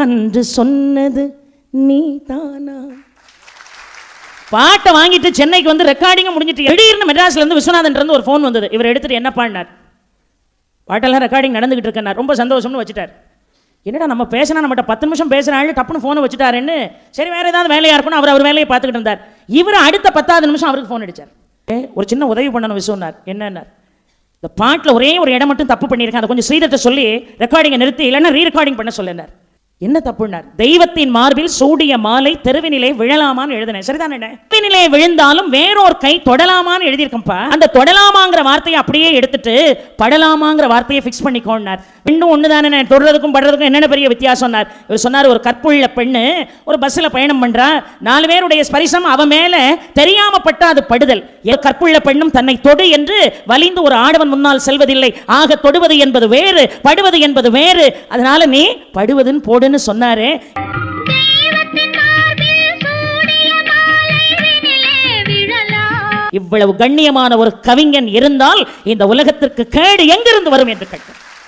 அன்று சொன்னது நீ தானா. பாட்டை வாங்கிட்டு சென்னைக்கு வந்து ரெக்கார்டிங்கும் முடிஞ்சிட்டு திடீர்னு மெட்ராஸ்ல இருந்து விஸ்வநாதன் ஒரு ஃபோன் வந்தது. இவர் எடுத்துட்டு என்ன பாடினார், பாட்டெல்லாம் ரெக்கார்டிங் நடந்துகிட்டு இருக்கேன், ரொம்ப சந்தோஷம்னு வச்சுட்டார். என்னடா நம்ம பேசினா நம்மகிட்ட 10 நிமிஷம் பேசுகிறாள், டப்புன்னு ஃபோனை வச்சுட்டாருன்னு சரி வேறு ஏதாவது வேலையாக இருக்கணும், அவர் வேலையை பார்த்துக்கிட்டு இருந்தார். இவர் அடுத்த 10வது நிமிஷம் அவருக்கு ஃபோன் அடித்தார். ஒரு சின்ன உதவி பண்ணணும் விசுவனார். என்னன்னார், இந்த பாட்டில் ஒரே ஒரு இடம் மட்டும் தப்பு பண்ணியிருக்கேன், அதை கொஞ்சம் ஸ்ரீதத்தை சொல்லி ரெக்கார்டிங்கை நிறுத்தி இல்லைன்னா ரீ ரெக்கார்டிங் பண்ண சொல்லினார். என்ன தப்புன்னார், தெய்வத்தின் மார்பில் சூடிய மாலை தெருவினிலே விழலாமான்னு எழுதினேன். சரிதான், தெருவினிலே விழுந்தாலும் வேறொரு கை தொடலாமான்னு எழுதியிருக்கேன்ப்பா. அந்த தொடலாமாங்கிற வார்த்தையை அப்படியே எடுத்துட்டு படலாமாங்கிற வார்த்தையை ஃபிக்ஸ் பண்ணிக்கோன்னார். ரெண்டும் ஒன்று தானே, தொடுறதுக்கும் படுறதுக்கும் என்னென்ன பெரிய வித்தியாசம்னார். இவர் சொன்னார், ஒரு கற்புள்ள பெண்ணு ஒரு பஸ்ஸில் பயணம் பண்ணுறா, 4 பேருடைய ஸ்பரிசம் அவன் மேலே தெரியாமப்பட்ட அது படுதல். கற்புள்ள பெண்ணும் தன்னை தொடு என்று வலிந்து ஒரு ஆடவன் முன்னால் செல்வதில்லை. ஆக தொடுவது என்பது வேறு, படுவது என்பது வேறு. அதனால நீ படுவதுன்னு போடுன்னு சொன்னாரே. இவ்வளவு கண்ணியமான ஒரு கவிஞன் இருந்தால் இந்த உலகத்திற்கு கேடு எங்கிருந்து வரும் என்று கேட்டார்.